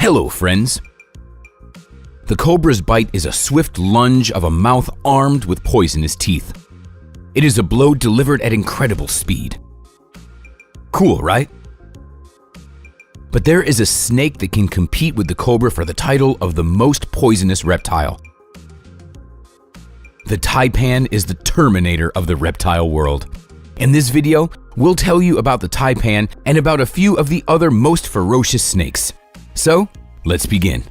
Hello, friends. The cobra's bite is a swift lunge of a mouth armed with poisonous teeth. It is a blow delivered at incredible speed. Cool, right? But there is a snake that can compete with the cobra for the title of the most poisonous reptile. The taipan is the Terminator of the reptile world. In this video, we'll tell you about the taipan and about a few of the other most ferocious snakes. So, let's begin.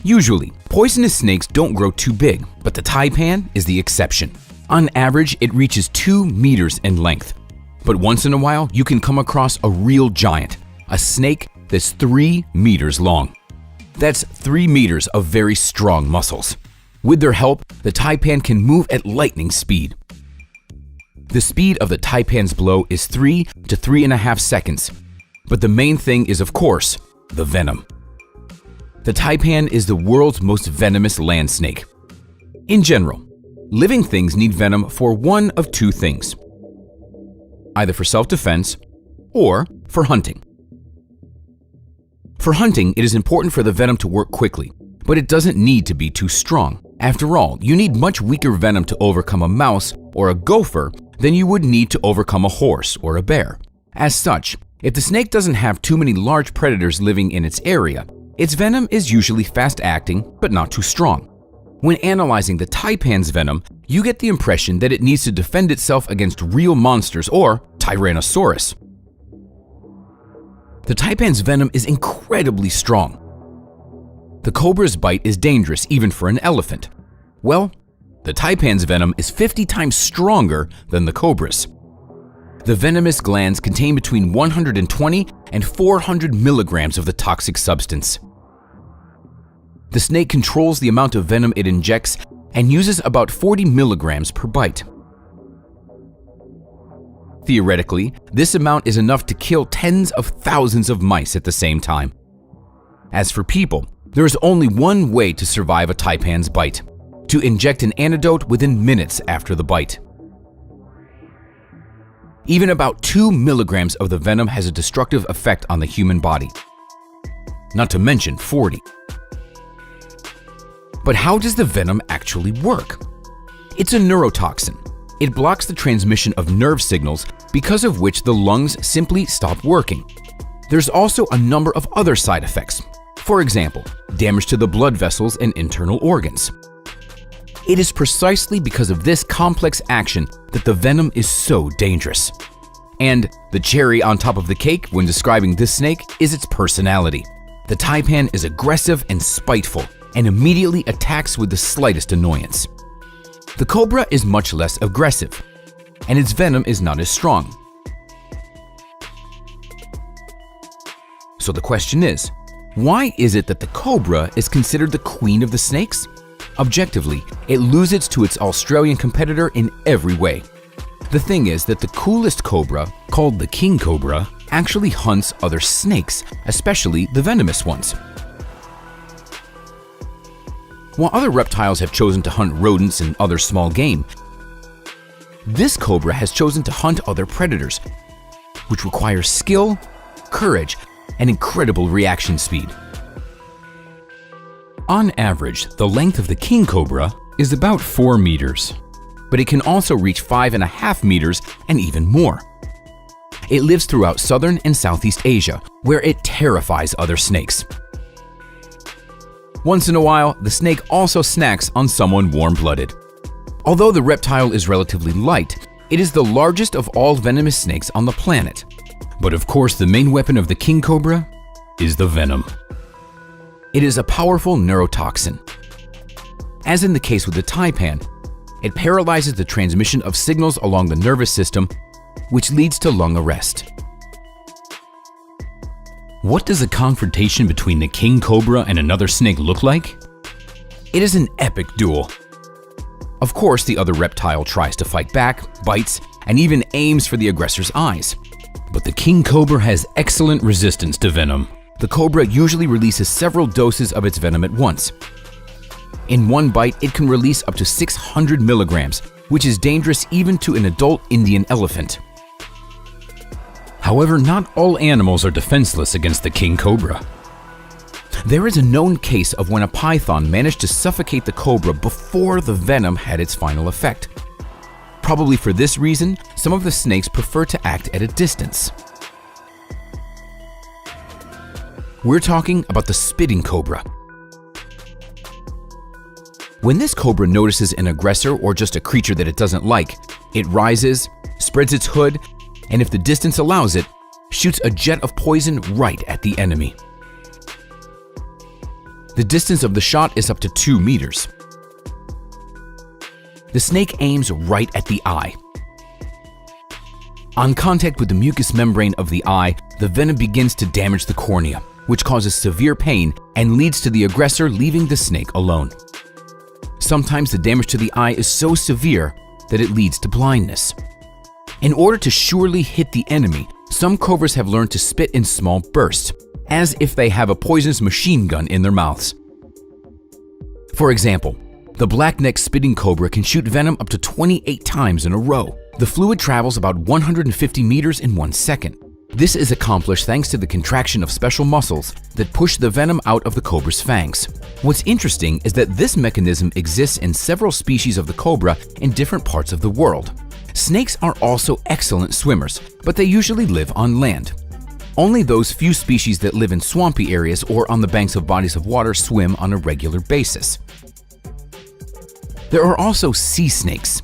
Usually, poisonous snakes don't grow too big, but the taipan is the exception. On average, it reaches 2 meters in length. But once in a while, you can come across a real giant, a snake that's 3 meters long. That's 3 meters of very strong muscles. With their help, the taipan can move at lightning speed. The speed of the taipan's blow is 3 to 3.5 seconds. But the main thing is, of course, the venom. The taipan is the world's most venomous land snake. In general, living things need venom for one of 2 things. Either for self-defense or for hunting. For hunting, it is important for the venom to work quickly, but it doesn't need to be too strong. After all, you need much weaker venom to overcome a mouse or a gopher than you would need to overcome a horse or a bear. As such, if the snake doesn't have too many large predators living in its area, its venom is usually fast-acting but not too strong. When analyzing the taipan's venom, you get the impression that it needs to defend itself against real monsters or Tyrannosaurus. The taipan's venom is incredibly strong. The cobra's bite is dangerous even for an elephant. Well, the taipan's venom is 50 times stronger than the cobra's. The venomous glands contain between 120 and 400 milligrams of the toxic substance. The snake controls the amount of venom it injects and uses about 40 milligrams per bite. Theoretically, this amount is enough to kill tens of thousands of mice at the same time. As for people, there is only one way to survive a taipan's bite: to inject an antidote within minutes after the bite. Even about 2 milligrams of the venom has a destructive effect on the human body. Not to mention 40. But how does the venom actually work? It's a neurotoxin. It blocks the transmission of nerve signals, because of which the lungs simply stop working. There's also a number of other side effects. For example, damage to the blood vessels and internal organs. It is precisely because of this complex action that the venom is so dangerous. And the cherry on top of the cake when describing this snake is its personality. The taipan is aggressive and spiteful, and immediately attacks with the slightest annoyance. The cobra is much less aggressive, and its venom is not as strong. So the question is, why is it that the cobra is considered the queen of the snakes? Objectively, it loses to its Australian competitor in every way. The thing is that the coolest cobra, called the king cobra, actually hunts other snakes, especially the venomous ones. While other reptiles have chosen to hunt rodents and other small game, this cobra has chosen to hunt other predators, which requires skill, courage, and incredible reaction speed. On average, the length of the king cobra is about 4 meters, but it can also reach 5.5 meters and even more. It lives throughout southern and Southeast Asia, where it terrifies other snakes. Once in a while, the snake also snacks on someone warm-blooded. Although the reptile is relatively light, it is the largest of all venomous snakes on the planet. But of course, the main weapon of the king cobra is the venom. It is a powerful neurotoxin. As in the case with the taipan, it paralyzes the transmission of signals along the nervous system, which leads to lung arrest. What does a confrontation between the king cobra and another snake look like? It is an epic duel. Of course, the other reptile tries to fight back, bites, and even aims for the aggressor's eyes. But the king cobra has excellent resistance to venom. The cobra usually releases several doses of its venom at once. In one bite, it can release up to 600 milligrams, which is dangerous even to an adult Indian elephant. However, not all animals are defenseless against the king cobra. There is a known case of when a python managed to suffocate the cobra before the venom had its final effect. Probably for this reason, some of the snakes prefer to act at a distance. We're talking about the spitting cobra. When this cobra notices an aggressor or just a creature that it doesn't like, it rises, spreads its hood, and if the distance allows it, shoots a jet of poison right at the enemy. The distance of the shot is up to 2 meters. The snake aims right at the eye. On contact with the mucous membrane of the eye, the venom begins to damage the cornea, which causes severe pain and leads to the aggressor leaving the snake alone. Sometimes the damage to the eye is so severe that it leads to blindness. In order to surely hit the enemy, some cobras have learned to spit in small bursts, as if they have a poisonous machine gun in their mouths. For example, the black-necked spitting cobra can shoot venom up to 28 times in a row. The fluid travels about 150 meters in 1 second. This is accomplished thanks to the contraction of special muscles that push the venom out of the cobra's fangs. What's interesting is that this mechanism exists in several species of the cobra in different parts of the world. Snakes are also excellent swimmers, but they usually live on land. Only those few species that live in swampy areas or on the banks of bodies of water swim on a regular basis. There are also sea snakes.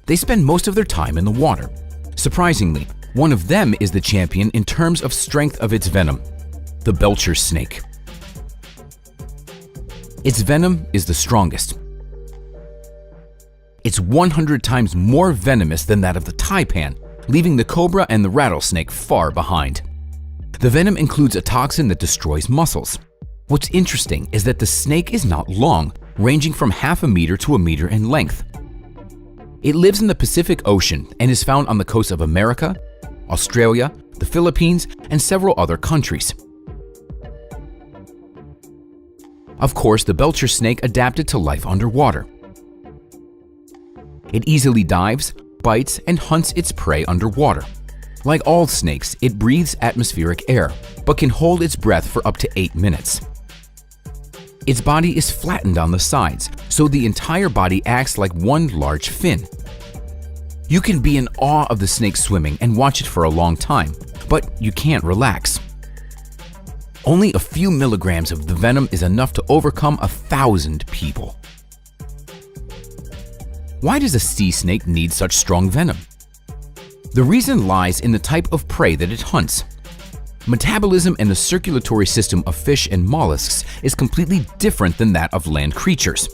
They spend most of their time in the water. Surprisingly, one of them is the champion in terms of strength of its venom, the belcher snake. Its venom is the strongest. It's 100 times more venomous than that of the taipan, leaving the cobra and the rattlesnake far behind. The venom includes a toxin that destroys muscles. What's interesting is that the snake is not long, ranging from half a meter to a meter in length. It lives in the Pacific Ocean and is found on the coasts of America, Australia, the Philippines, and several other countries. Of course, the belcher snake adapted to life underwater. It easily dives, bites, and hunts its prey underwater. Like all snakes, it breathes atmospheric air, but can hold its breath for up to 8 minutes. Its body is flattened on the sides, so the entire body acts like one large fin. You can be in awe of the snake swimming and watch it for a long time, but you can't relax. Only a few milligrams of the venom is enough to overcome 1,000 people. Why does a sea snake need such strong venom? The reason lies in the type of prey that it hunts. Metabolism and the circulatory system of fish and mollusks is completely different than that of land creatures.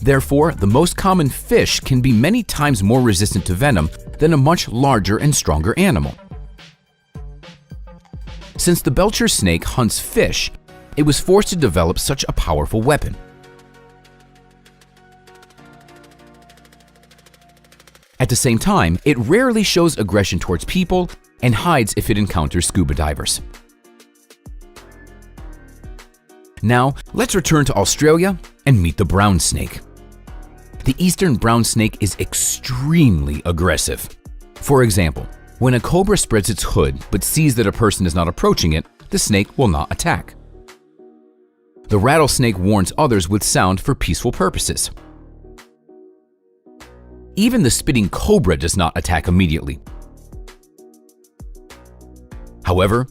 Therefore, the most common fish can be many times more resistant to venom than a much larger and stronger animal. Since the belcher snake hunts fish, it was forced to develop such a powerful weapon. At the same time, it rarely shows aggression towards people and hides if it encounters scuba divers. Now, let's return to Australia and meet the brown snake. The eastern brown snake is extremely aggressive. For example, when a cobra spreads its hood but sees that a person is not approaching it, the snake will not attack. The rattlesnake warns others with sound for peaceful purposes. Even the spitting cobra does not attack immediately. However,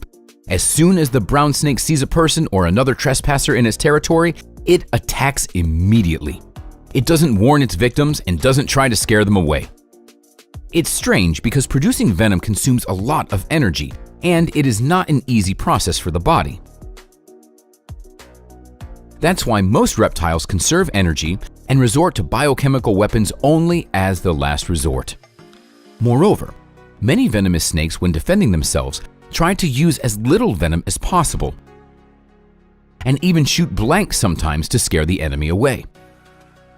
as soon as the brown snake sees a person or another trespasser in its territory, it attacks immediately. It doesn't warn its victims and doesn't try to scare them away. It's strange because producing venom consumes a lot of energy, and it is not an easy process for the body. That's why most reptiles conserve energy and resort to biochemical weapons only as the last resort. Moreover, many venomous snakes, when defending themselves, try to use as little venom as possible, and even shoot blank sometimes to scare the enemy away.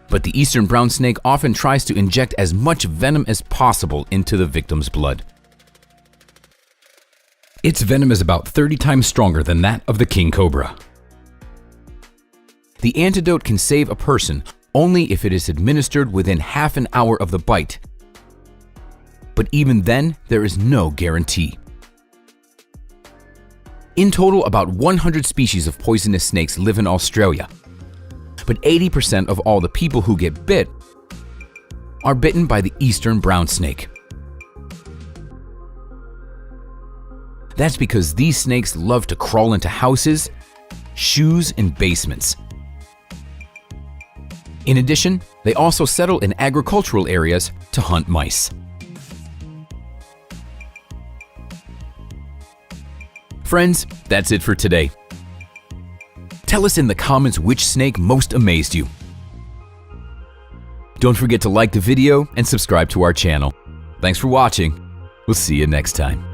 But the eastern brown snake often tries to inject as much venom as possible into the victim's blood. Its venom is about 30 times stronger than that of the king cobra. The antidote can save a person only if it is administered within half an hour of the bite. But but even then, there is no guarantee. In total, about 100 species of poisonous snakes live in Australia, but 80% of all the people who get bit are bitten by the eastern brown snake. That's because these snakes love to crawl into houses, shoes, and basements. In addition, they also settle in agricultural areas to hunt mice. Friends, that's it for today. Tell us in the comments which snake most amazed you. Don't forget to like the video and subscribe to our channel. Thanks for watching. We'll see you next time.